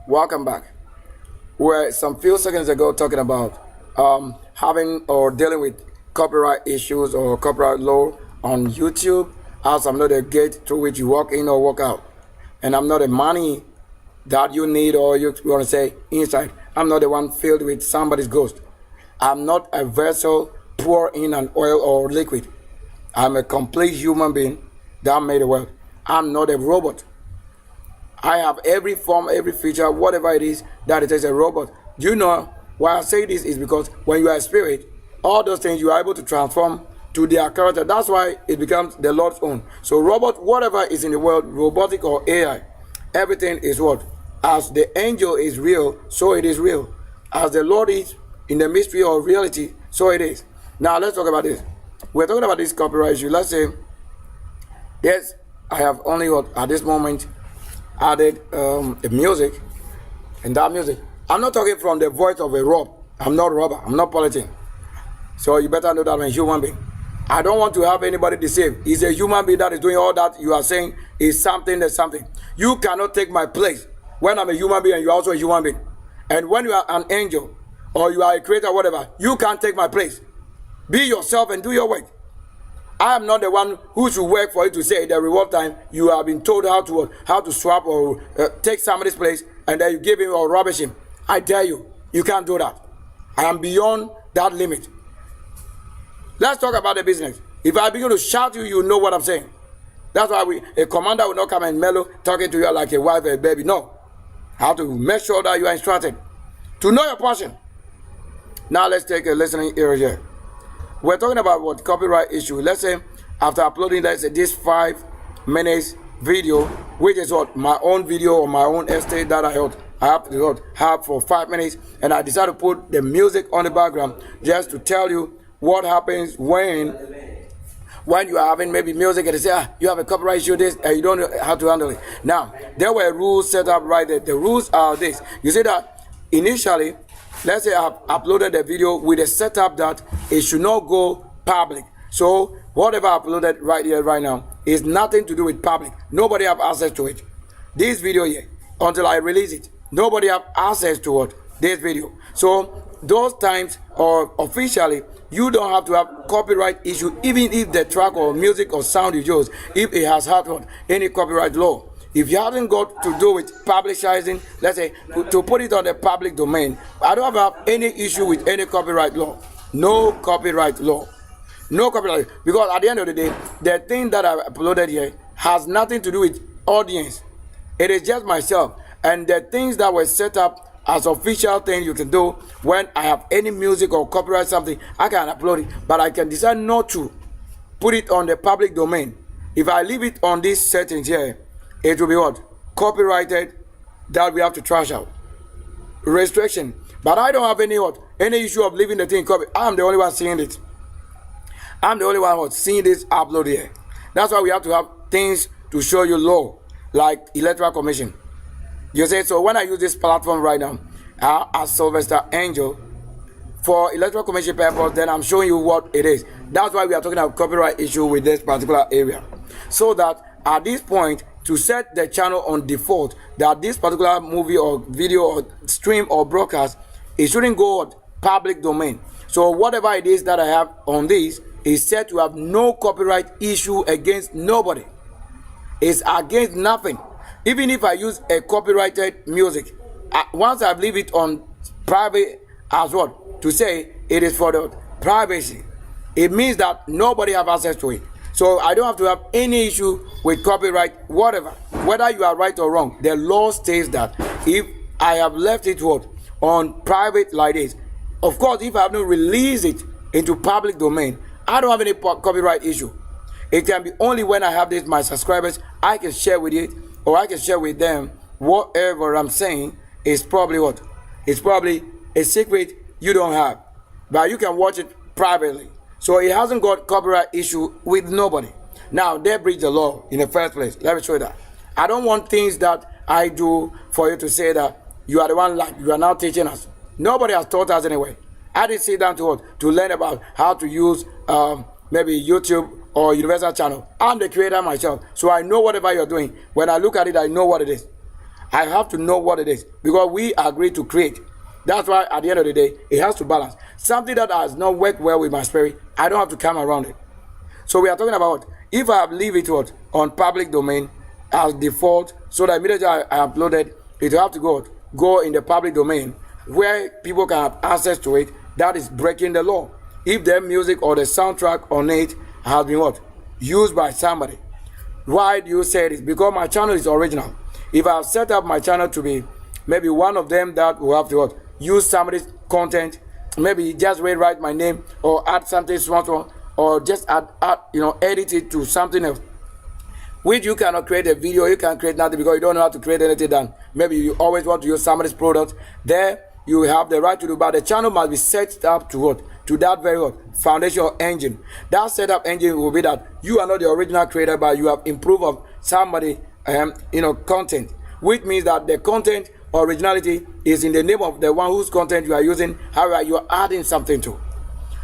Welcome back. We're some few seconds ago talking about having or dealing with copyright issues or copyright law on YouTube, as I'm not a gate through which you walk in or walk out. And I'm not a money that you need or you want to say inside. I'm not the one filled with somebody's ghost. I'm not a vessel pour in an oil or liquid. I'm a complete human being that made the world. I'm not a robot. I have every form, every feature, whatever it is that it is a robot. Do you know why I say this is because when you are a spirit, all those things you are able to transform to their character. That's why it becomes the Lord's own. So robot, whatever is in the world, robotic or AI, everything is what? As the angel is real, so it is real. As the Lord is in the mystery of reality, so it is. Now let's talk about this. We're talking about this copyright issue. Let's say, yes, I have only what at this moment added a music, and that music, I'm not talking from the voice of a rob. I'm not a robber. I'm not politician. So you better know that I'm a human being. I don't want to have anybody deceived. It's a human being that is doing all that you are saying is something that's something. You cannot take my place when I'm a human being and you're also a human being. And when you are an angel or you are a creator, whatever, you can't take my place. Be yourself and do your work. I am not the one who should work for you to say the reward time you have been told how to swap or take somebody's place and then you give him or rubbish him. I dare you. You can't do that. I am beyond that limit. Let's talk about the business. If I begin to shout you, you know what I'm saying. That's why a commander will not come and mellow talking to you like a wife or a baby. No. I have to make sure that you are instructed to know your passion. Now let's take a listening ear here. We're talking about what copyright issue. Let's say after uploading this 5 minutes video, which is what my own video or my own estate that I have to have for 5 minutes, and I decided to put the music on the background just to tell you what happens when you are having maybe music and they say, you have a copyright issue, this, and you don't know how to handle it. Now, there were rules set up right there. The rules are this. You see that initially, let's say I've uploaded the video with a setup that it should not go public. So whatever I uploaded right here, right now, is nothing to do with public. Nobody have access to it. This video here, until I release it, nobody have access to what? This video. So those times, or officially, you don't have to have copyright issue, even if the track or music or sound you use, if it has had what? Any copyright law. If you haven't got to do with publicizing, let's say, to put it on the public domain, I don't have any issue with any copyright law. No copyright law. No copyright. Because at the end of the day, the thing that I uploaded here has nothing to do with audience. It is just myself. And the things that were set up as official things you can do when I have any music or copyright something, I can upload it. But I can decide not to put it on the public domain. If I leave it on these settings here, it will be what? Copyrighted, that we have to trash out. Restriction. But I don't have any issue of leaving the thing copy. I'm the only one seeing it. I'm the only one seeing this upload here. That's why we have to have things to show you law, like Electoral Commission. You say, so when I use this platform right now, as Sylvester Angel, for Electoral Commission purpose, then I'm showing you what it is. That's why we are talking about copyright issue with this particular area. So that at this point, to set the channel on default that this particular movie or video or stream or broadcast, it shouldn't go on public domain. So whatever it is that I have on this is set to have no copyright issue against nobody. It's against nothing. Even if I use a copyrighted music, once I leave it on private as what? To say it is for the privacy, it means that nobody have access to it. So I don't have to have any issue with copyright, whatever. Whether you are right or wrong, the law states that if I have left it what? On private like this, of course, if I have not released it into public domain, I don't have any copyright issue. It can be only when I have this, my subscribers, I can share with it, or I can share with them whatever I'm saying is probably what? It's probably a secret you don't have. But you can watch it privately. So it hasn't got copyright issue with nobody. Now, they breach the law in the first place. Let me show you that. I don't want things that I do for you to say that you are the one like you are now teaching us. Nobody has taught us anyway. I didn't sit down to learn about how to use maybe YouTube or Universal Channel. I'm the creator myself. So I know whatever you're doing. When I look at it, I know what it is. I have to know what it is because we agree to create. That's why at the end of the day, it has to balance. Something that has not worked well with my spirit, I don't have to come around it. So we are talking about if I leave it on public domain as default, so that immediately I upload it, it will have to go in the public domain where people can have access to it. That is breaking the law. If the music or the soundtrack on it has been used by somebody. Why do you say this? Because my channel is original. If I have set up my channel to be maybe one of them that will have to use somebody's content, maybe just rewrite my name or add something small, or just add edit it to something else, which you cannot create a video, you can create nothing because you don't know how to create anything done. Maybe you always want to use somebody's product. There you have the right to do, but the channel must be set up to that very foundation or engine. That setup engine will be that you are not the original creator, but you have improved of somebody content, which means that the content originality is in the name of the one whose content you are using. However, you are adding something to.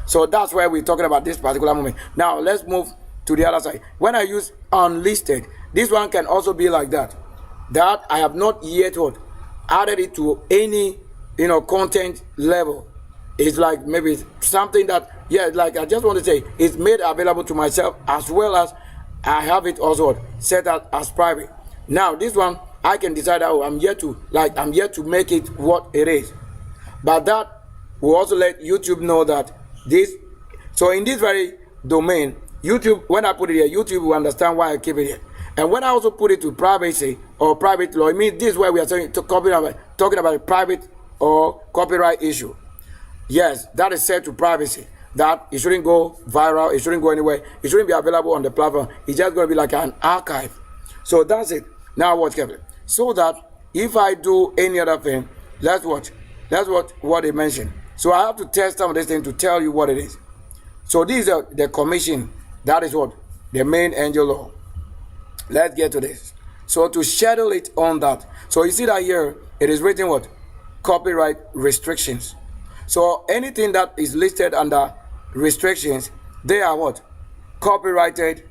So that's why we're talking about this particular moment. Now let's move to the other side. When I use unlisted, this one can also be like that. That I have not yet added it to any content level. It's like maybe something that like I just want to say it's made available to myself, as well as I have it also set up as private. Now this one I can decide I'm yet to make it what it is. But that will also let YouTube know that this. So in this very domain, YouTube, when I put it here, YouTube will understand why I keep it here. And when I also put it to privacy or private law, it means this is where we are talking about a private or copyright issue. Yes, that is set to privacy. That it shouldn't go viral, it shouldn't go anywhere, it shouldn't be available on the platform. It's just going to be like an archive. So that's it. Now watch carefully. So that if I do any other thing, let's watch. That's what they mentioned. So I have to test some of this thing to tell you what it is. So these are the commission. That is the main angel law. Let's get to this. So to schedule it on that. So you see that here, it is written copyright restrictions. So anything that is listed under restrictions, they are copyrighted,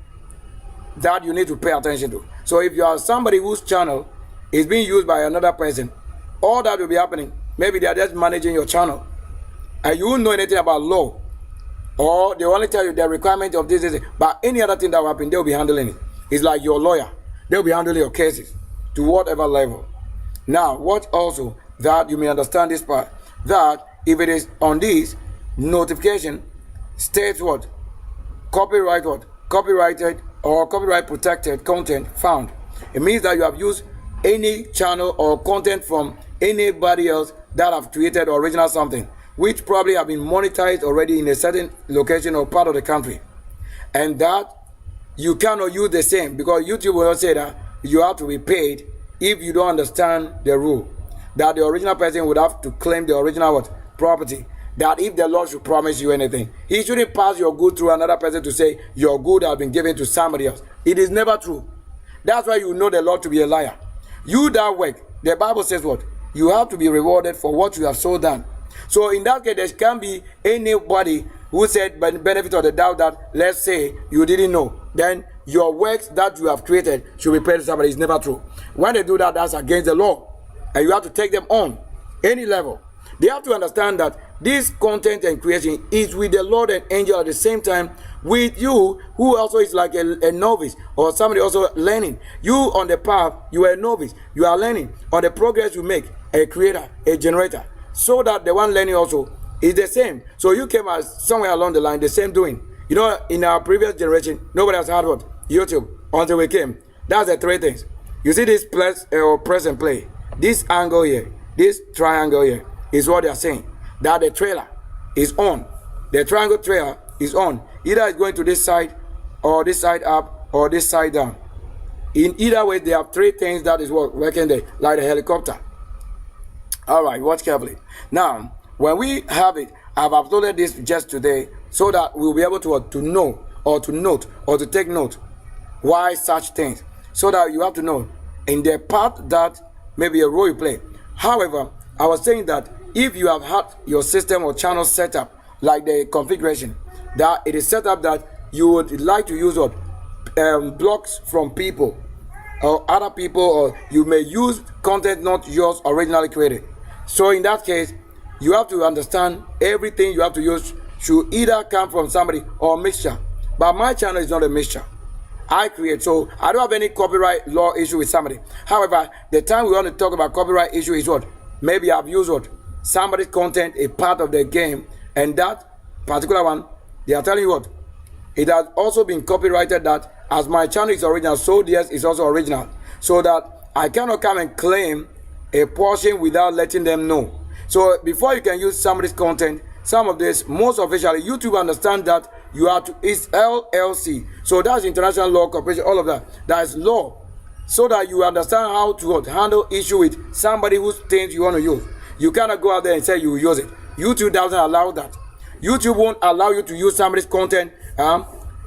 that you need to pay attention to. So if you are somebody whose channel is being used by another person, all that will be happening. Maybe they are just managing your channel and you won't know anything about law, or they only tell you the requirement of this, but any other thing that will happen, they'll be handling it. It's like your lawyer. They'll be handling your cases to whatever level. Now, what also that you may understand this part, that if it is on this notification states copyrighted or copyright protected content found, it means that you have used any channel or content from anybody else that have created original something, which probably have been monetized already in a certain location or part of the country, and that you cannot use the same, because YouTube will not say that you have to be paid if you don't understand the rule, that the original person would have to claim the original property, that if the Lord should promise you anything, he shouldn't pass your good through another person to say your good has been given to somebody else. It is never true. That's why you know the Lord to be a liar. You that work, the Bible says you have to be rewarded for what you have so done. So in that case, there can't be anybody who said by the benefit of the doubt that, let's say you didn't know, then your works that you have created should be paid to somebody. It's never true. When they do that, that's against the law, and you have to take them on any level. They have to understand that this content and creation is with the Lord and angel at the same time, with you who also is like a novice or somebody also learning. You on the path, you are a novice, you are learning. On the progress you make, a creator, a generator, so that the one learning also is the same. So you came as somewhere along the line, the same doing. You know, in our previous generation, nobody has had YouTube until we came. That's the three things. You see this press and play, this angle here, this triangle here, is what they are saying, that the trailer is on. The triangle trailer is on. Either it's going to this side, or this side up, or this side down. In either way, they have three things that is working there, like the helicopter. All right, watch carefully. Now, when we have it, I've uploaded this just today so that we'll be able to know or to note or to take note why such things, so that you have to know in the part that maybe a role you play. However, I was saying that if you have had your system or channel set up, like the configuration, that it is set up that you would like to use blocks from people, or other people, or you may use content not yours originally created. So in that case, you have to understand everything you have to use should either come from somebody or mixture. But my channel is not a mixture. I create, so I don't have any copyright law issue with somebody. However, the time we want to talk about copyright issue is what? Maybe I've used what? Somebody's content, a part of the game, and that particular one, they are telling you what? It has also been copyrighted that as my channel is original, so theirs is also original. So that I cannot come and claim a portion without letting them know. So before you can use somebody's content, some of this, most officially, YouTube understand that you have to, it's LLC. So that's international law corporation, all of that. That is law. So that you understand how to what, handle issue with somebody whose things you want to use. You cannot go out there and say you use it. YouTube doesn't allow that. YouTube won't allow you to use somebody's content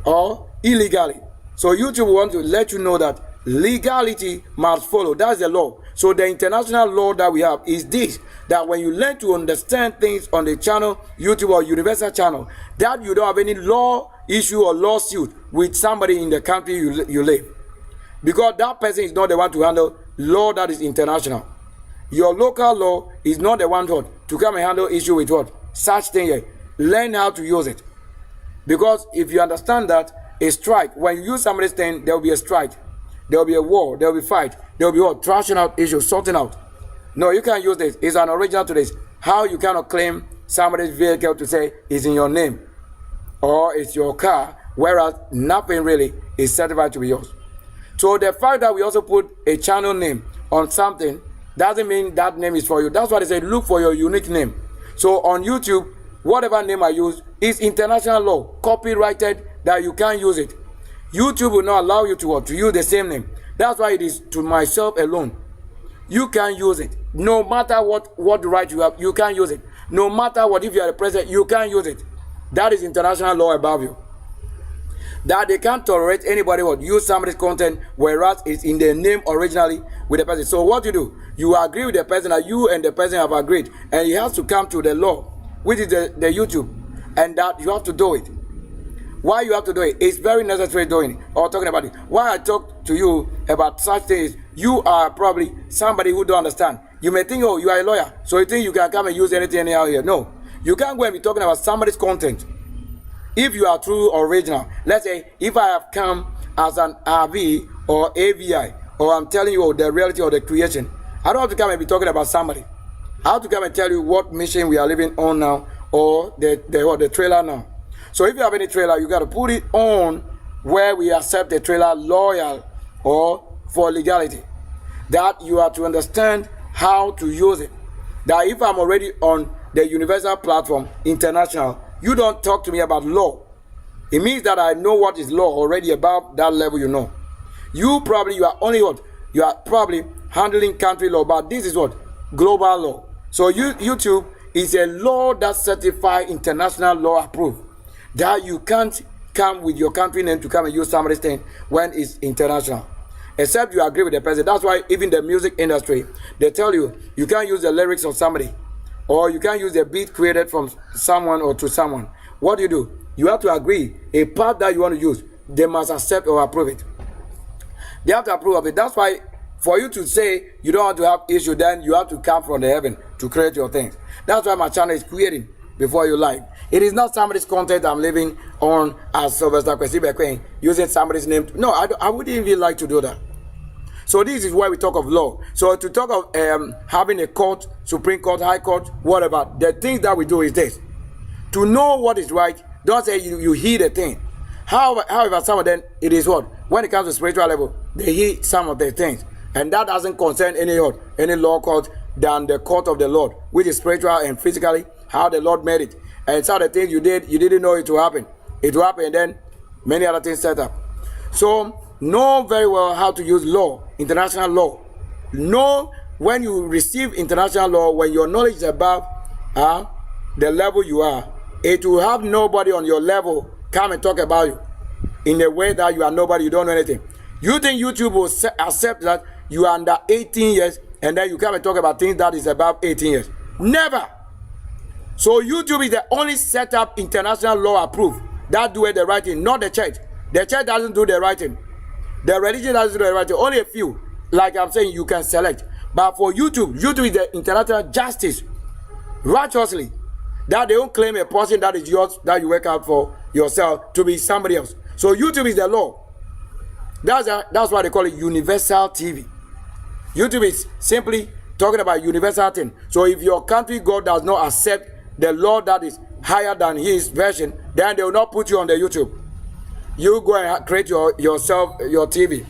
or illegally. So YouTube wants to let you know that legality must follow. That's the law. So the international law that we have is this, that when you learn to understand things on the channel, YouTube or universal channel, that you don't have any law issue or lawsuit with somebody in the country you live. Because that person is not the one to handle law that is international. Your local law is not the one to come and handle issue with what? Such thing here. Learn how to use it. Because if you understand that, a strike, when you use somebody's thing, there will be a strike. There will be a war. There will be fight. There will be what? Trashing out issues, sorting out. No, you can't use this. It's an original to this. How you cannot claim somebody's vehicle to say it's in your name or it's your car, whereas nothing really is certified to be yours. So the fact that we also put a channel name on something doesn't mean that name is for you. That's why they say look for your unique name. So on YouTube, whatever name I use is international law, copyrighted, that you can't use it. YouTube will not allow you to use the same name. That's why it is to myself alone. You can't use it. No matter what right you have, you can't use it. No matter what, if you are the president, you can't use it. That is international law above you. That they can't tolerate anybody who use somebody's content, whereas it's in their name originally with the person. So what you do, you agree with the person that you and the person have agreed, and it has to come to the law, which is the YouTube, and that you have to do it. Why you have to do it? It's very necessary doing it, or talking about it. Why I talk to you about such things, you are probably somebody who don't understand. You may think, oh, you are a lawyer, so you think you can come and use anything anyhow here. No, you can't go and be talking about somebody's content. If you are true original, let's say if I have come as an RV or AVI, or I'm telling you the reality of the creation, I don't have to come and be talking about somebody. I have to come and tell you what mission we are living on now, or the trailer now. So if you have any trailer, you got to put it on where we accept the trailer loyal or for legality. That you have to understand how to use it. That if I'm already on the universal platform, international, you don't talk to me about law. It means that I know what is law already above that level, you know. You are only what? You are probably handling country law, but this is what? Global law. So YouTube is a law that certifies international law approved. That you can't come with your country name to come and use somebody's thing when it's international. Except you agree with the person. That's why even the music industry, they tell you, you can't use the lyrics of somebody. Or you can't use a beat created from someone or to someone. What do? You have to agree. A part that you want to use, they must accept or approve it. They have to approve of it. That's why for you to say you don't want to have issue, then you have to come from the heaven to create your things. That's why my channel is creating before you live. It is not somebody's content I'm living on as Sylvester Kwesi using somebody's name. No, I wouldn't even like to do that. So this is where we talk of law. So to talk of having a court, Supreme Court, High Court, whatever, the things that we do is this. To know what is right, don't say you hear the thing. However, some of them, it is what? When it comes to spiritual level, they hear some of the things. And that doesn't concern any law court than the court of the Lord, which is spiritual and physically, how the Lord made it. And some of the things you did, you didn't know it will happen. It will happen, and then many other things set up. So know very well how to use law, international law. Know when you receive international law, when your knowledge is above the level you are, it will have nobody on your level come and talk about you in a way that you are nobody, you don't know anything. You think YouTube will accept that you are under 18 years and then you come and talk about things that is above 18 years? Never. So YouTube is the only setup international law approved that do the right thing, not the church. The church doesn't do the right thing. The religion has to do the right thing. Only a few, like I'm saying, you can select. But for YouTube, YouTube is the international justice, righteously, that they don't claim a portion that is yours, that you work out for yourself, to be somebody else. So YouTube is the law. That's why they call it universal TV. YouTube is simply talking about universal thing. So if your country God does not accept the law that is higher than his version, then they will not put you on the YouTube. You go and create yourself your TV.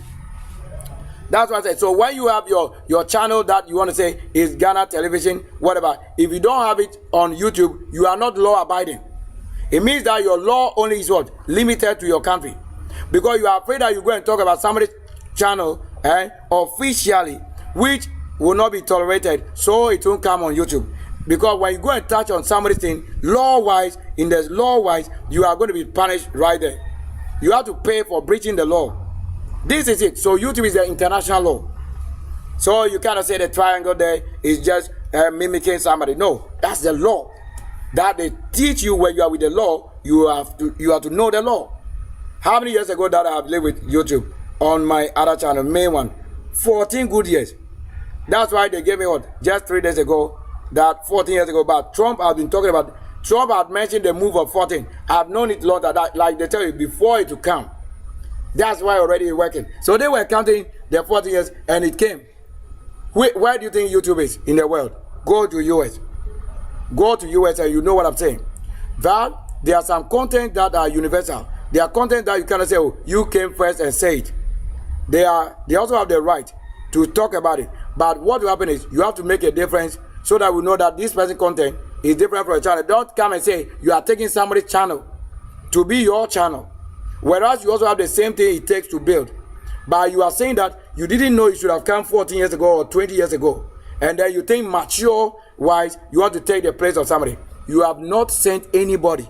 That's what I said. So when you have your channel that you want to say is Ghana television, whatever, if you don't have it on YouTube, you are not law abiding. It means that your law only is what? Limited to your country. Because you are afraid that you go and talk about somebody's channel officially, which will not be tolerated, so it won't come on YouTube. Because when you go and touch on somebody's thing, law-wise, you are going to be punished right there. You have to pay for breaching the law. This is it. So YouTube is the international law. So you cannot say the triangle there is just mimicking somebody. No, that's the law. That they teach you when you are with the law, you have to know the law. How many years ago that I have lived with YouTube on my other channel, main one? 14 good years. That's why they gave me what? Just 3 days ago, that 14 years ago. But Trump has been talking about, Trump had mentioned the move of 14. I've known it long, that like they tell you, before it to come. That's why already it's working. So they were counting the 14 years and it came. Where do you think YouTube is in the world? Go to US. Go to US and you know what I'm saying. That there are some content that are universal. There are content that you cannot say, oh, you came first and say it. They also have the right to talk about it. But what will happen is you have to make a difference so that we know that this person's content is different from a channel. Don't come and say you are taking somebody's channel to be your channel. Whereas you also have the same thing it takes to build. But you are saying that you didn't know you should have come 14 years ago or 20 years ago. And then you think mature-wise, you want to take the place of somebody. You have not sent anybody.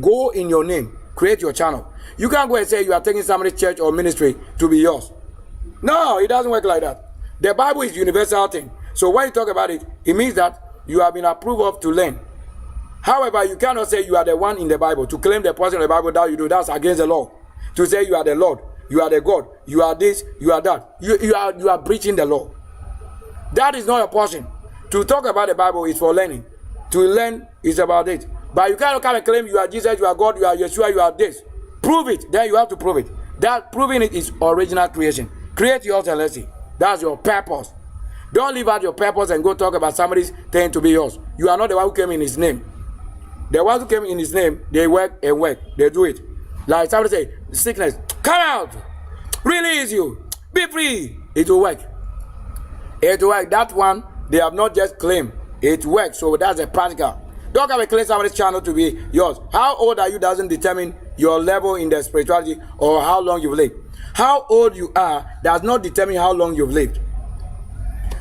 Go in your name. Create your channel. You can't go and say you are taking somebody's church or ministry to be yours. No, it doesn't work like that. The Bible is universal thing. So when you talk about it, it means that you have been approved of to learn. However, you cannot say you are the one in the Bible. To claim the portion of the Bible that you do, that's against the law. To say you are the Lord, you are the God, you are this, you are that. You are breaching the law. That is not your portion. To talk about the Bible is for learning. To learn is about it. But you cannot come and claim you are Jesus, you are God, you are Yeshua, you are this. Prove it. Then you have to prove it. That proving it is original creation. Create yours and let's see. That's your purpose. Don't leave out your purpose and go talk about somebody's thing to be yours. You are not the one who came in his name. The ones who came in his name, they work and work. They do it. Like somebody say, sickness, come out. Release you. Be free. It will work. It will work. That one, they have not just claimed. It works. So that's a practical. Don't come and claim somebody's channel to be yours. How old are you doesn't determine your level in the spirituality or how long you've lived. How old you are does not determine how long you've lived.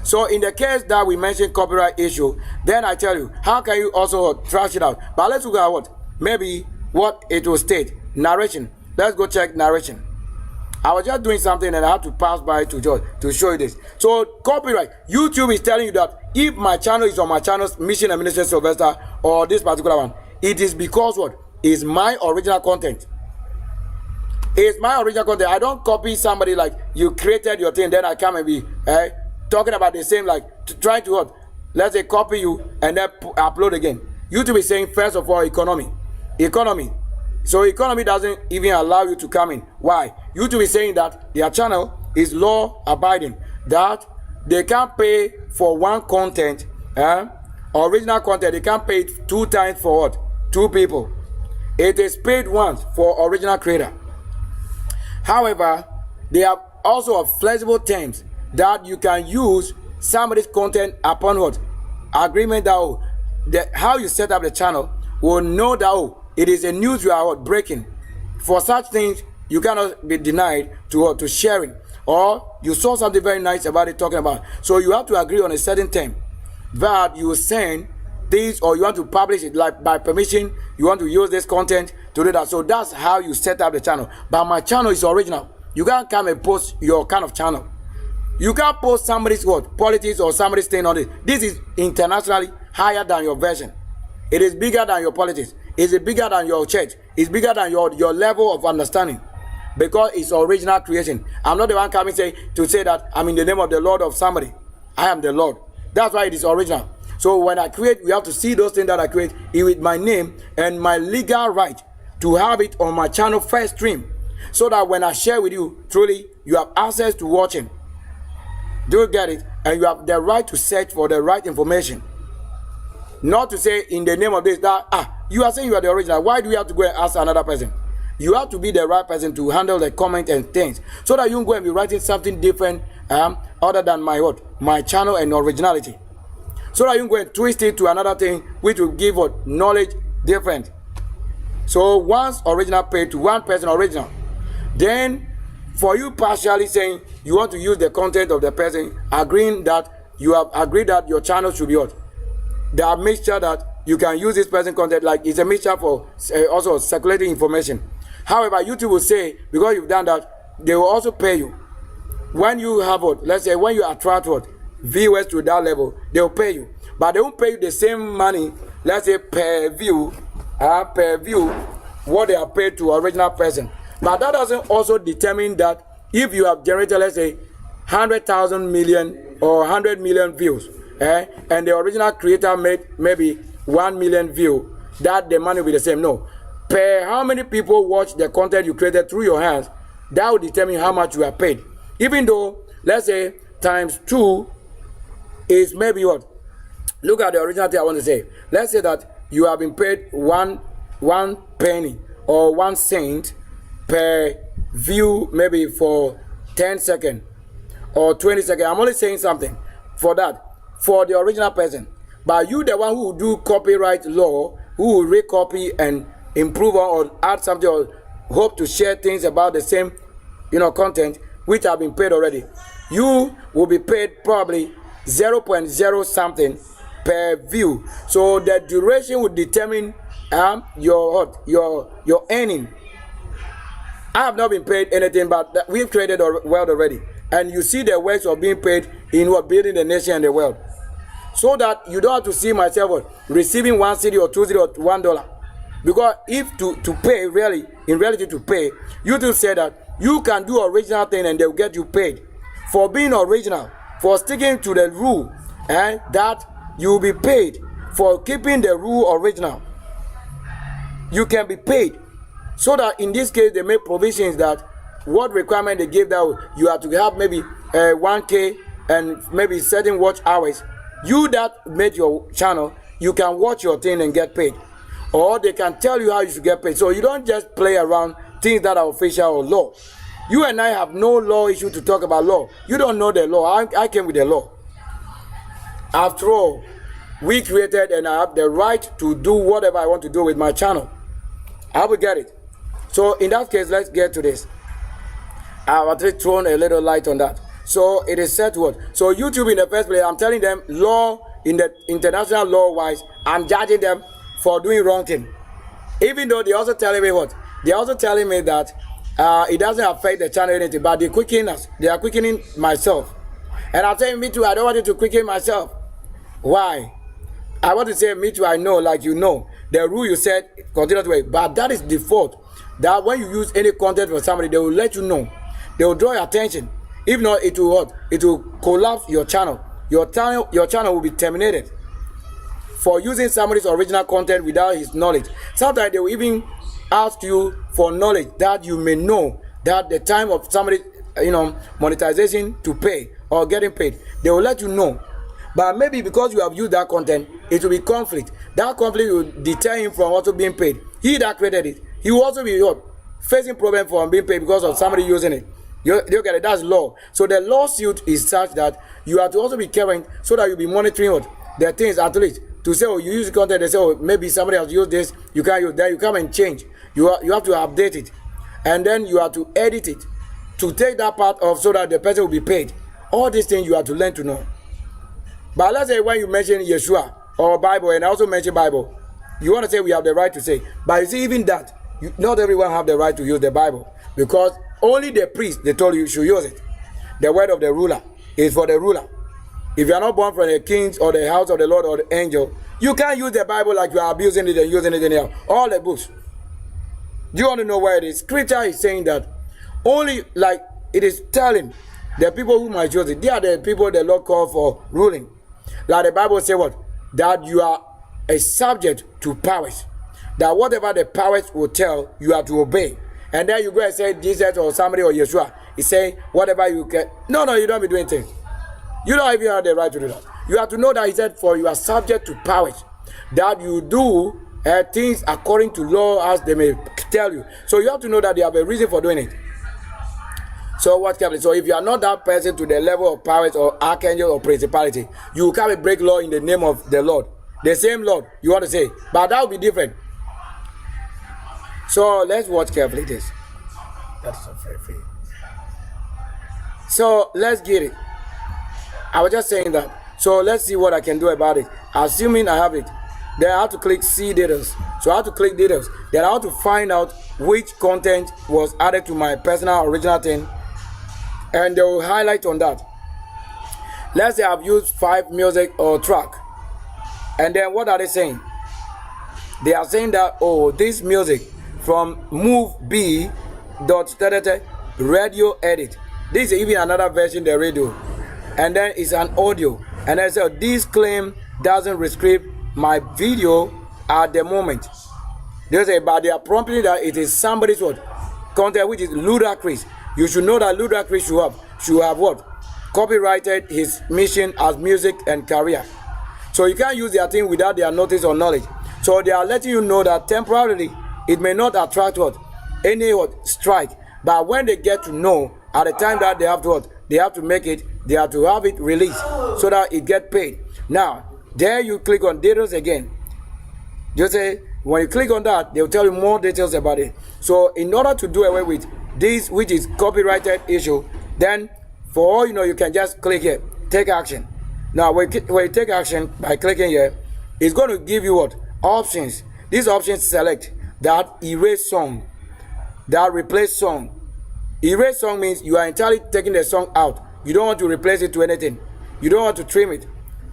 So in the case that we mentioned copyright issue, then I tell you, how can you also trash it out? But let's look at what? Maybe what it will state. Narration. Let's go check narration. I was just doing something and I had to pass by to George to show you this. So copyright. YouTube is telling you that if my channel is on my channel's Mission and Minister Sylvester or this particular one, it is because what? It's my original content. It's my original content. I don't copy somebody like you created your thing, then I come and be talking about the same, like trying to what? Let's say copy you and then upload again. YouTube is saying first of all economy. So economy doesn't even allow you to come in. Why? YouTube is saying that their channel is law abiding. That they can't pay for one content, original content. They can't pay it 2 times for what? 2 people. It is paid once for original creator. However, they have also a flexible terms that you can use somebody's content upon what? Agreement that how you set up the channel will know that it is a news you are breaking. For such things, you cannot be denied to sharing. Or you saw something very nice about it talking about. So you have to agree on a certain term that you will send this, or you want to publish it like by permission, you want to use this content to do that. So that's how you set up the channel. But my channel is original. You can't come and post your kind of channel. You can't post somebody's what? Politics or somebody's thing on it. This is internationally higher than your version. It is bigger than your politics. It's bigger than your church. It's bigger than your level of understanding. because it's original creation. I'm not the one coming to say that I'm in the name of the Lord of somebody. I am the Lord. That's why it is original. So when I create, we have to see those things that I create with my name and my legal right to have it on my channel first stream, so that when I share with you, truly you have access to watching. Do you get it? And you have the right to search for the right information. Not to say in the name of this, that you are saying you are the original. Why do you have to go and ask another person? You have to be the right person to handle the comment and things, so that you don't go and be writing something different other than my channel and originality. So that you can go and twist it to another thing which will give knowledge different. So once original paid to one person original, then for you partially saying you want to use the content of the person, agreeing that you have agreed that your channel should be that mixture that you can use this person content, like it's a mixture for also circulating information. However, YouTube will say, because you've done that, they will also pay you. When you have let's say when you attract viewers to that level, they will pay you. But they won't pay you the same money, let's say per view, what they are paid to original person. But that doesn't also determine that if you have generated, let's say, 100,000 million or 100 million views, and the original creator made maybe 1 million view, that the money will be the same. No. Per how many people watch the content you created through your hands, that will determine how much you are paid. Even though, let's say, times 2 is maybe look at the original thing I want to say. Let's say that you have been paid one penny or 1 cent per view, maybe for 10 seconds or 20 seconds. I'm only saying something for that, for the original person. But you, the one who will do copyright law, who will recopy and improve on or add something or hope to share things about the same content which have been paid already, you will be paid probably 0.0 something per view. So the duration would determine your earning. I have not been paid anything, but we've created a world already, and you see the works of being paid in building the nation and the world, so that you don't have to see myself receiving 1 cedi or 2 cedi or $1. Because if to pay, really, in reality to pay, YouTube said that you can do original thing and they'll get you paid for being original, for sticking to the rule, and that you will be paid for keeping the rule original. You can be paid. So that in this case, they make provisions that what requirement they give, that you have to have maybe 1K and maybe certain watch hours. You that made your channel, you can watch your thing and get paid. Or they can tell you how you should get paid. So you don't just play around things that are official or law. You and I have no law issue to talk about law. You don't know the law. I came with the law. After all, we created and I have the right to do whatever I want to do with my channel. I will get it. So in that case, let's get to this. I've actually thrown a little light on that. So it is said what? So YouTube in the first place, I'm telling them law, in the international law wise, I'm judging them for doing wrong thing. Even though they also telling me what? They're also telling me that it doesn't affect the channel or anything, but they quickening us. They are quickening myself. And I'm saying, me too, I don't want you to quicken myself. Why? I want to say, me too, I know, like you know. The rule you said, continue to wait. But that is default. That when you use any content for somebody, they will let you know. They will draw your attention. If not, it will what? It will collapse your channel. Your channel will be terminated for using somebody's original content without his knowledge. Sometimes they will even ask you for knowledge that you may know that the time of somebody, monetization to pay or getting paid, they will let you know. But maybe because you have used that content, it will be conflict. That conflict will deter him from also being paid. He that created it, he will also be facing problem for being paid because of somebody using it. You get it? That's law. So the lawsuit is such that you have to also be caring so that you'll be monitoring the things at least. To say, you use the content, they say, maybe somebody has used this, you can't use that, you come and change. You have to update it. And then you have to edit it to take that part off so that the person will be paid. All these things you have to learn to know. But let's say when you mention Yeshua or Bible, and I also mention Bible, you want to say we have the right to say. But you see, even that, not everyone have the right to use the Bible. Because only the priest, they told you should use it. The word of the ruler is for the ruler. If you are not born from the kings or the house of the Lord or the angel, you can't use the Bible like you are abusing it and using it anyhow. All the books. Do you want to know where it is? Scripture is saying that Only like it is telling the people who might choose it, they are the people the Lord called for ruling. Like the Bible says what? That you are a subject to powers. That whatever the powers will tell, you have to obey. And then you go and say Jesus or somebody or Yeshua, he say whatever you can. No, you don't be doing things. You don't even have the right to do that. You have to know that he said for you are subject to powers. That you do things according to law as they may tell you. So you have to know that they have a reason for doing it. So what can so if you are not that person to the level of powers or archangel or principality, you can't break law in the name of the Lord. The same Lord you want to say, but that will be different. So let's watch carefully this. That's so very free. So let's get it. I was just saying that. So let's see what I can do about it. Assuming I have it, then I have to click see details. So I have to click details. Then I have to find out which content was added to my personal original thing, and they will highlight on that. Let's say I've used 5 music or track, and then what are they saying? They are saying that, oh, this music from move B dot radio edit. This is even another version the radio, and then it's an audio, and I said this claim doesn't restrict my video at the moment. They say, but they are prompting that it is somebody's what content which is ludicrous. You should know that ludicrous should have what copyrighted his mission as music and career. So you can't use their thing without their notice or knowledge. So they are letting you know that temporarily it may not attract what any what strike, but when they get to know at the time that they have to what they have to make it, they have to have it released so that it get paid. Now there you click on details again. You say when you click on that, they'll tell you more details about it. So in order to do away with this, which is copyrighted issue, then for all you know, you can just click here, take action. Now when you take action by clicking here, it's going to give you what options. These options select that erase song, that replace song. Erase song means you are entirely taking the song out. You don't want to replace it to anything. You don't want to trim it.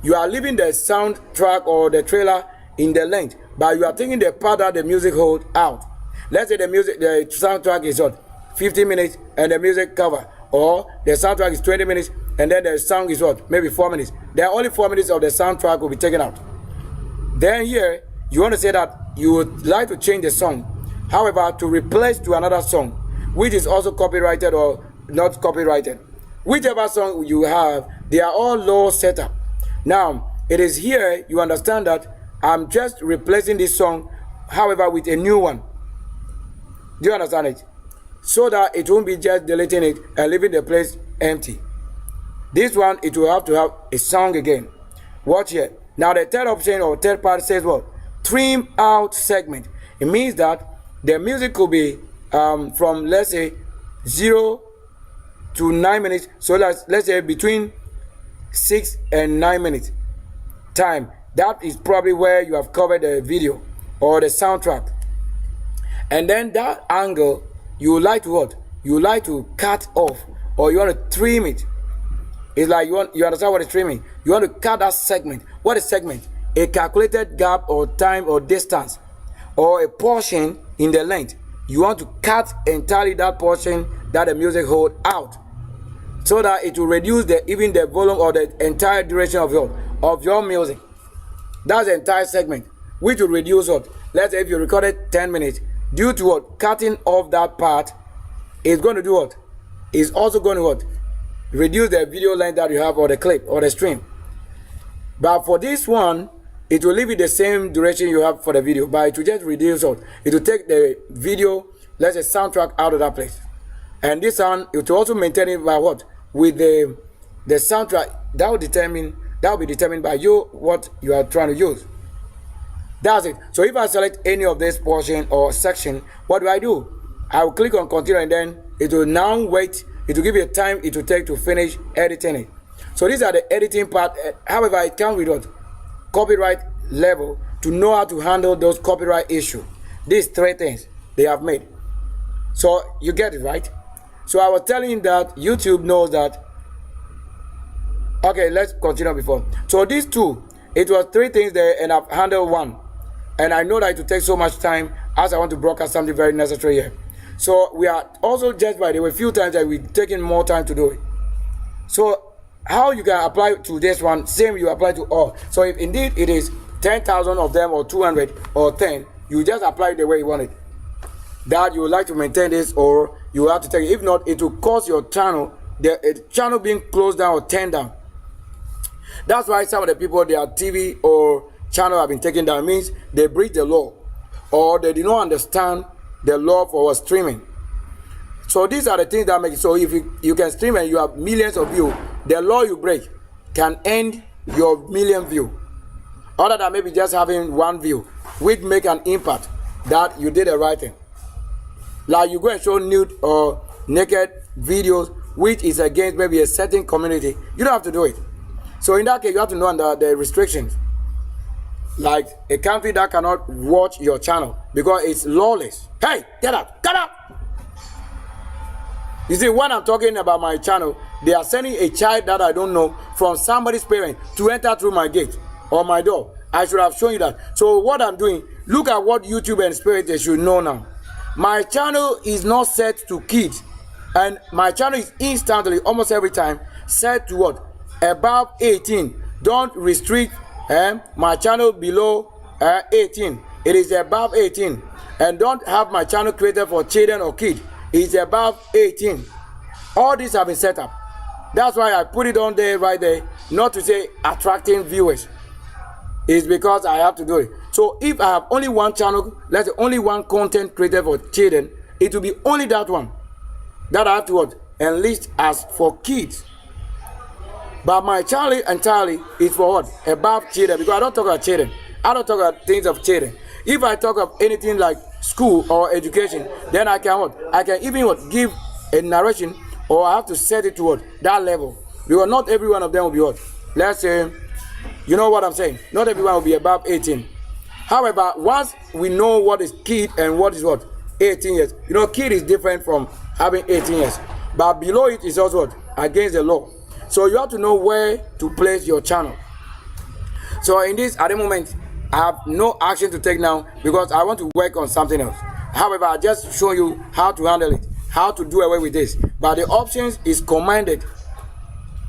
You are leaving the soundtrack or the trailer in the length, but you are taking the part that the music hold out. Let's say the soundtrack is what 15 minutes and the music cover, or the soundtrack is 20 minutes and then the song is what maybe 4 minutes. There are only 4 minutes of the soundtrack will be taken out. Then here you want to say that you would like to change the song, however, to replace to another song which is also copyrighted or not copyrighted. Whichever song you have, they are all low setup. Now it is here you understand that I'm just replacing this song, however, with a new one. Do you understand it? So that it won't be just deleting it and leaving the place empty. This one, it will have to have a song again. Watch here. Now the third option or third part says what? Trim out segment. It means that the music could be from, let's say, 0 to 9 minutes. So let's say between 6 and 9 minutes time. That is probably where you have covered the video or the soundtrack. And then that angle, you would like to what? You would like to cut off, or you want to trim it. It's like you understand what is trimming. You want to cut that segment. What is segment? A calculated gap or time or distance or a portion in the length. You want to cut entirely that portion that the music hold out, so that it will reduce even the volume or the entire duration of your music. That's the entire segment, which will reduce what? Let's say if you recorded 10 minutes, due to what? Cutting off that part, is going to do what? Is also going to what? Reduce the video length that you have, or the clip or the stream. But for this one, it will leave it the same duration you have for the video, but it will just reduce what? It will take the video, let's say soundtrack, out of that place. And this one, it will also maintain it by what? With the soundtrack, that will be determined by you what you are trying to use. That's it. So if I select any of this portion or section, what do? I will click on continue, and then it will now wait. It will give you a time it will take to finish editing it. So these are the editing part. However, it comes with what? Copyright level to know how to handle those copyright issues. These 3 things they have made. So you get it, right? So I was telling you that YouTube knows that. Okay, let's continue before. So these 2, it was 3 things there, and I've handled 1. And I know that it will take so much time as I want to broadcast something very necessary here. So we are also just by the way, a few times that we're taking more time to do it. So how you can apply to this one, same you apply to all. So if indeed it is 10,000 of them or 200 or 10, you just apply it the way you want it. That you would like to maintain this, or you have to take it. If not, it will cause your channel, the channel being closed down or turned down. That's why some of the people, their TV or channel have been taken down. It means they breach the law, or they do not understand the law for streaming. So these are the things that make it. So if you can stream and you have millions of views, the law you break can end your million view. Other than maybe just having one view, which make an impact that you did the right thing. Like you go and show nude or naked videos, which is against maybe a certain community, you don't have to do it. So in that case, you have to know under the restrictions. Like a country that cannot watch your channel because it's lawless. Hey, get out, get out! You see, when I'm talking about my channel, they are sending a child that I don't know from somebody's parent to enter through my gate or my door. I should have shown you that. So what I'm doing, look at what YouTube and Spirit they should know now. My channel is not set to kids, and my channel is instantly, almost every time, set to what? Above 18. Don't restrict my channel below 18. It is above 18. And don't have my channel created for children or kids. It's above 18. All these have been set up. That's why I put it on there, right there, not to say attracting viewers. It's because I have to do it. So if I have only one channel, let's say only one content created for children, it will be only that one that I have to what? Enlist as for kids. But my channel entirely is for what? Above children, because I don't talk about children. I don't talk about things of children. If I talk of anything like school or education, then I can what? I can even what? Give a narration, or I have to set it to what? That level. Because not every one of them will be what? Let's say, you know what I'm saying? Not everyone will be above 18. However, once we know what is kid and what is what? 18 years. You know, kid is different from having 18 years. But below it is also what? Against the law. So you have to know where to place your channel. So in this, at the moment, I have no action to take now because I want to work on something else. However, I just show you how to handle it, how to do away with this. But the options is commanded.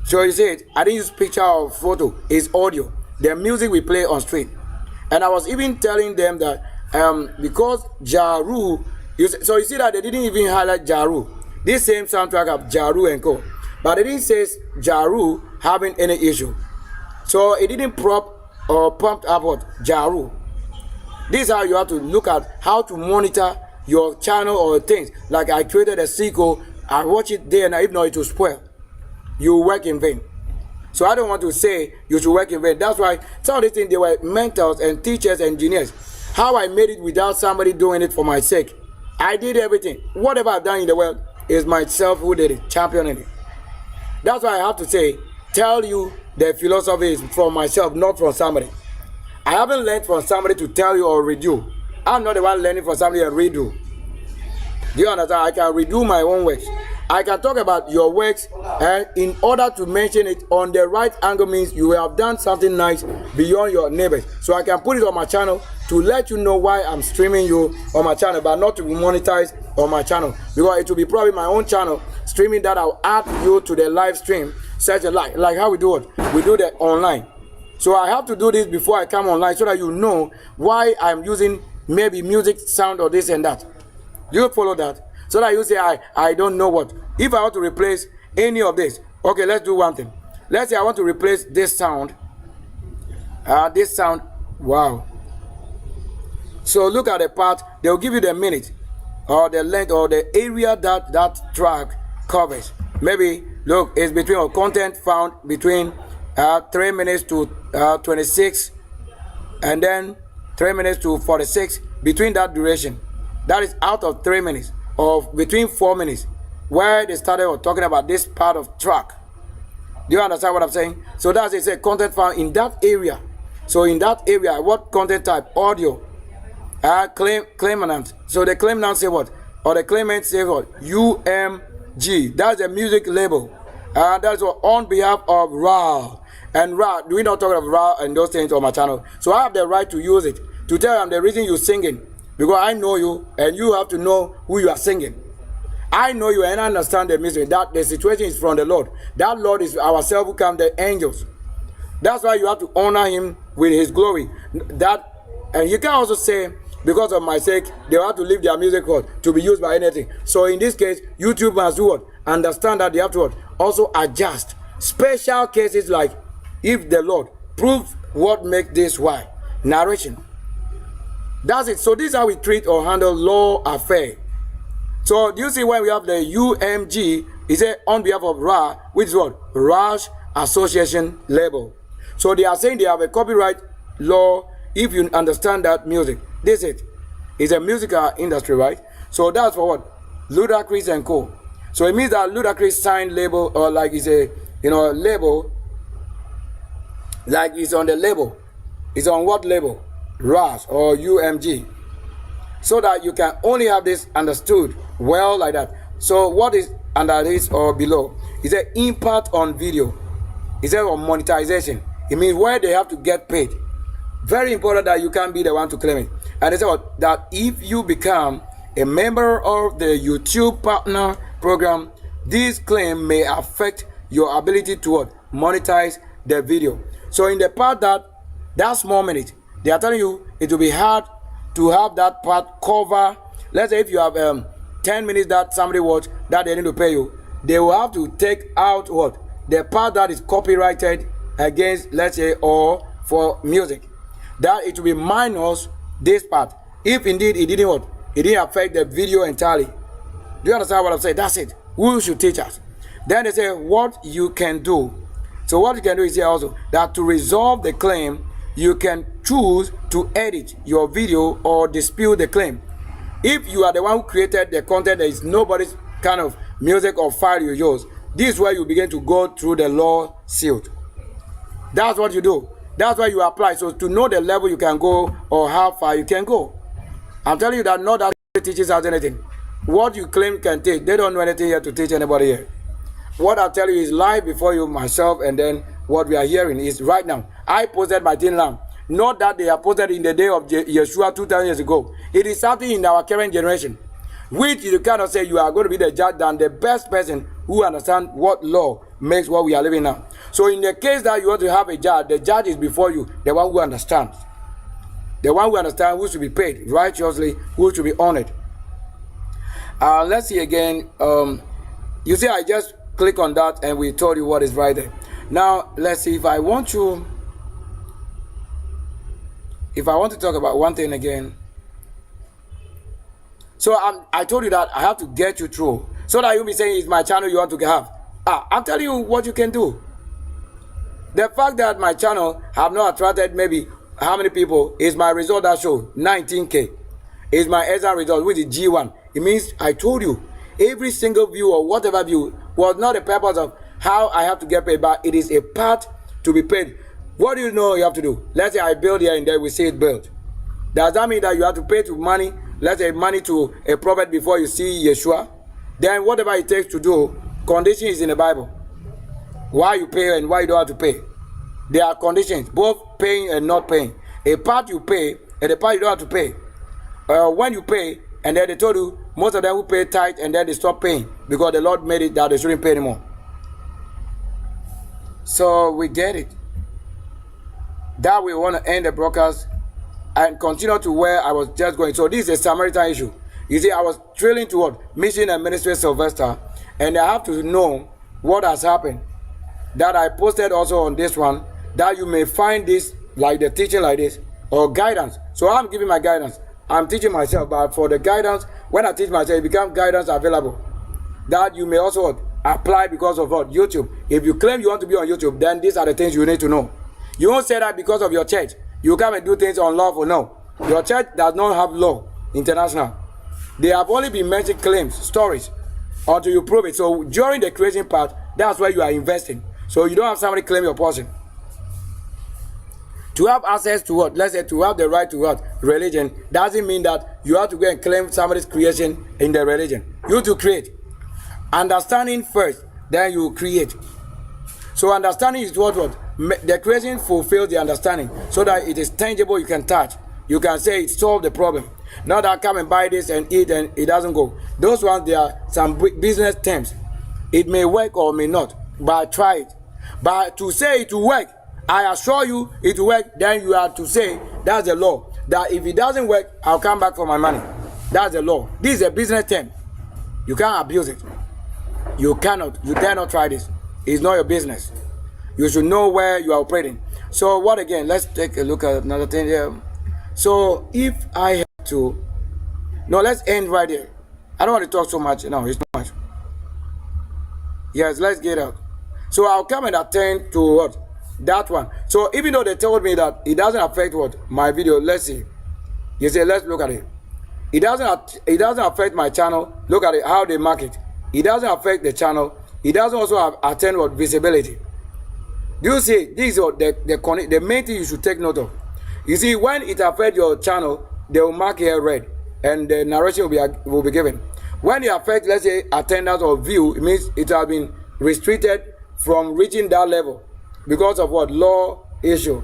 So you see it, I didn't use picture or photo, it's audio. The music we play on street. And I was even telling them that because Jaru, so you see that they didn't even highlight Jaru. This same soundtrack of Jaru and Co. But it didn't say Jaru having any issue. So it didn't prop or pump up what? Jaru. This is how you have to look at how to monitor your channel or things. Like I created a sequel, I watch it there and if not it will spoil. You work in vain. So I don't want to say you should work in vain. That's why some of these things, they were mentors and teachers, engineers. How I made it without somebody doing it for my sake. I did everything. Whatever I've done in the world is myself who did it, championing it. That's why I have to say, tell you the philosophy is from myself, not from somebody. I haven't learned from somebody to tell you or read you. I'm not the one learning from somebody and redo. Do you understand? I can redo my own works. I can talk about your works, and in order to mention it on the right angle means you have done something nice beyond your neighbors. So I can put it on my channel to let you know why I'm streaming you on my channel, but not to be monetized on my channel. Because it will be probably my own channel streaming that I'll add you to the live stream, such a like how we do it. We do that online. So I have to do this before I come online so that you know why I'm using maybe music, sound, or this and that. You follow that? So that you say, I don't know what. If I want to replace any of this, okay, let's do one thing. Let's say I want to replace this sound. Wow. So look at the part, they'll give you the minute, or the length, or the area that track covers. Maybe, look, it's between, or content found between 3 minutes to 26, and then 3 minutes to 46, between that duration. That is out of 3 minutes. Of between 4 minutes, where they started talking about this part of track. Do you understand what I'm saying? So that's it. Say content found in that area. So in that area, what content type? Audio. Claimant. So the claimant say what? Or the claimant say what? UMG. That's a music label. That's what on behalf of Ra. And Ra, do we not talk about Ra and those things on my channel? So I have the right to use it to tell them the reason you're singing. Because I know you, and you have to know who you are singing. I know you and I understand the mystery that the situation is from the Lord. That Lord is ourselves who come, the angels. That's why you have to honor him with his glory. That, and you can also say, because of my sake, they have to leave their music to be used by anything. So in this case, YouTube must do what? Understand that they have to what? Also adjust. Special cases like if the Lord proves what makes this why. Narration. That's it. So this is how we treat or handle law affair. So do you see when we have the UMG, it says on behalf of RA, which is what? Rush Association Label. So they are saying they have a copyright law if you understand that music. This is it. It's a musical industry, right? So that's for what? Ludacris and Co. So it means that Ludacris signed label, or like it's a label, like it's on the label. It's on what label? RAS or UMG. So that you can only have this understood well like that. So what is under this or below? It's an impact on video. It's on monetization. It means where they have to get paid. Very important that you can't be the one to claim it. And it's about that if you become a member of the YouTube partner program, this claim may affect your ability to monetize the video. So in the part that small minute, they are telling you it will be hard to have that part cover. Let's say if you have 10 minutes that somebody watch that they need to pay you, they will have to take out what? The part that is copyrighted against, let's say, or for music. That it will be minus this part. If indeed it didn't what? It didn't affect the video entirely. Do you understand what I'm saying? That's it. Who should teach us? Then they say what you can do. So what you can do is here also that to resolve the claim, you can choose to edit your video or dispute the claim. If you are the one who created the content, there is nobody's kind of music or file you use. This is where you begin to go through the lawsuit. That's what you do. That's why you apply. So to know the level you can go or how far you can go. I'm telling you that not that teaches us anything. What you claim can teach, they don't know anything here to teach anybody here. What I tell you is live before you, myself, and then what we are hearing is right now. I posted my Tin Lamb. Not that they are posted in the day of Yeshua 2,000 years ago. It is something in our current generation, which you cannot say you are going to be the judge than the best person who understands what law makes what we are living now. So in the case that you want to have a judge, the judge is before you, the one who understands. The one who understands who should be paid righteously, who should be honored. Let's see again. You see, I just click on that and we told you what is right there. Now, let's see if I want to talk about one thing again. So I told you that I have to get you through so that you'll be saying it's my channel you want to have. I'm telling you what you can do. The fact that my channel have not attracted maybe how many people is my result that show 19K. Is my exam result which is G1. It means I told you every single view or whatever view was not the purpose of how I have to get paid, but it is a part to be paid. What do you know you have to do? Let's say I build here and there, we see it built. Does that mean that you have to pay to money, let's say money to a prophet before you see Yeshua? Then whatever it takes to do, condition is in the Bible. Why you pay and why you don't have to pay. There are conditions, both paying and not paying. A part you pay and a part you don't have to pay. When you pay, and then they told you, most of them will pay tithe and then they stop paying because the Lord made it that they shouldn't pay anymore. So we get it. That we want to end the broadcast and continue to where I was just going. So this is a Samaritan issue. You see, I was drilling toward Mission and Ministry Sylvester, and I have to know what has happened. That I posted also on this one, that you may find this, like the teaching like this, or guidance. So I'm giving my guidance. I'm teaching myself, but for the guidance, when I teach myself, it becomes guidance available. That you may also apply because of what? YouTube. If you claim you want to be on YouTube, then these are the things you need to know. You won't say that because of your church. You come and do things unlawful. No. Your church does not have law international. They have only been mentioned claims, stories, until you prove it. So during the creation part, that's where you are investing. So you don't have somebody claim your portion. To have access to what? Let's say to have the right to what? Religion doesn't mean that you have to go and claim somebody's creation in the religion. You have to create. Understanding first, then you create. So understanding is what? The creation fulfills the understanding so that it is tangible, you can touch. You can say it solved the problem. Not that come and buy this and eat and it doesn't go. Those ones, they are some business terms. It may work or may not, but try it. But to say it will work, I assure you it will work, then you have to say that's the law. That if it doesn't work, I'll come back for my money. That's the law. This is a business term. You can't abuse it. You cannot try this. It's not your business. You should know where you are operating. So what again? Let's take a look at another thing here. So if I have to, no, let's end right here. I don't want to talk so much. No, it's too much. Yes, let's get out. So I'll come and attend to what? That one. So even though they told me that it doesn't affect what? My video, let's see. You say, let's look at it. It doesn't affect my channel. Look at it, how they mark it. It doesn't affect the channel. It doesn't also attend what? Visibility. Do you see? This is what the main thing you should take note of. You see, when it affects your channel, they will mark here red, and the narration will be given. When it affects, let's say, attendance or view, it means it has been restricted from reaching that level because of what? Law issue.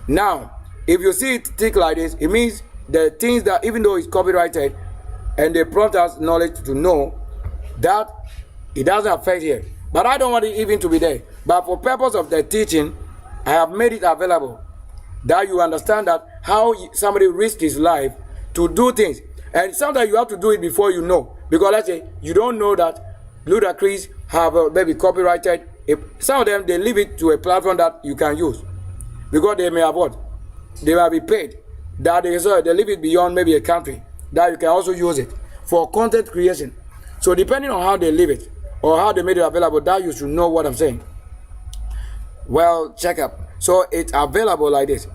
Now, if you see it tick like this, it means the things that, even though it's copyrighted, and they prompt us knowledge to know that it doesn't affect here. But I don't want it even to be there. But for purpose of the teaching, I have made it available, that you understand that how somebody risks his life to do things. And sometimes you have to do it before you know. Because let's say you don't know that Ludacris have maybe copyrighted. Some of them, they leave it to a platform that you can use. Because they may have what? They may be paid. That they leave it beyond maybe a country. That you can also use it for content creation. So depending on how they leave it, or how they made it available, that you should know what I'm saying. Well, check up. So it's available like this.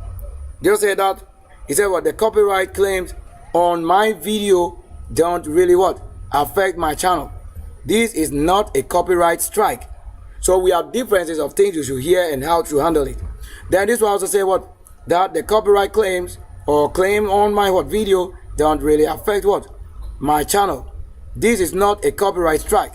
They'll say that, he said what? The copyright claims on my video don't really what? Affect my channel. This is not a copyright strike. So we have differences of things you should hear and how to handle it. Then this will also say what? That the copyright claims or claim on my what video don't really affect what? My channel. This is not a copyright strike.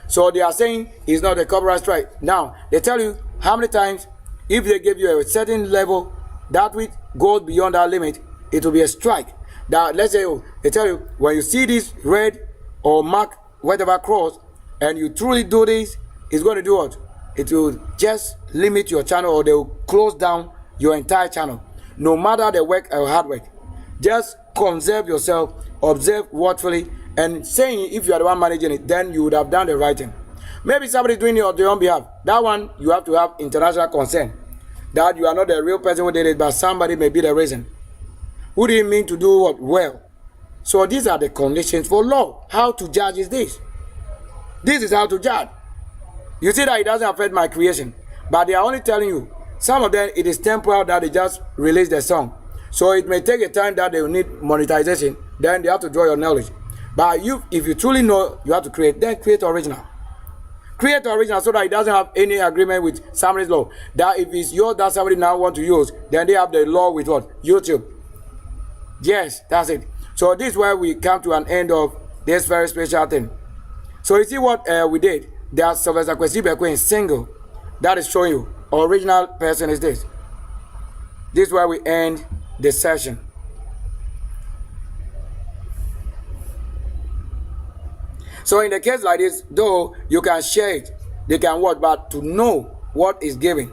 So they are saying it's not a copyright strike. Now, they tell you how many times, if they give you a certain level, that which goes beyond that limit, it will be a strike. That, let's say, they tell you, when you see this red or mark, whatever cross, and you truly do this, it's going to do what? It will just limit your channel, or they will close down your entire channel. No matter the work or hard work. Just conserve yourself, observe watchfully, and saying if you are the one managing it, then you would have done the right thing. Maybe somebody doing it on their own behalf. That one, you have to have international consent. That you are not the real person who did it, but somebody may be the reason. Who didn't mean to do what? Well. So these are the conditions for law. How to judge is this. This is how to judge. You see that it doesn't affect my creation. But they are only telling you, some of them, it is temporal that they just release the song. So it may take a time that they will need monetization. Then they have to draw your knowledge. But if you truly know you have to create, then create original. Create original so that it doesn't have any agreement with somebody's law. That if it's yours that somebody now want to use, then they have the law with what? YouTube. Yes, that's it. So this is where we come to an end of this very special thing. So you see what we did? There's Sylvester Kwesi single. That is showing you. Original person is this. This is where we end the session. So in the case like this, though you can share it, they can watch, but to know what is given,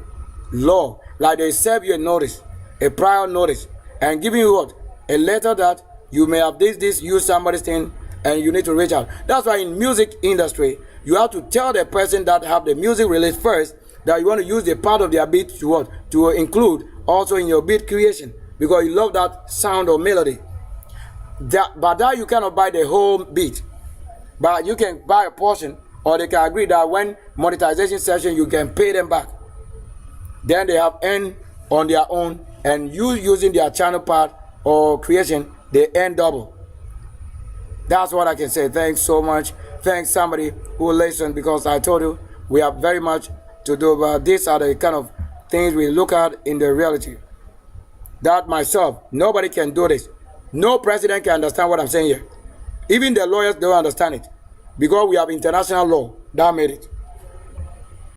law, like they serve you a notice, a prior notice, and giving you what? A letter that you may have this, use somebody's thing, and you need to reach out. That's why in music industry, you have to tell the person that have the music released first that you want to use the part of their beat to what? To include also in your beat creation, because you love that sound or melody. But that you cannot buy the whole beat. But you can buy a portion, or they can agree that when monetization session, you can pay them back. Then they have earned on their own, and you using their channel part or creation, they earn double. That's what I can say. Thanks so much. Thanks somebody who listened, because I told you we have very much to do, but these are the kind of things we look at in the reality. That myself, nobody can do this. No president can understand what I'm saying here. Even the lawyers don't understand it, because we have international law that made it.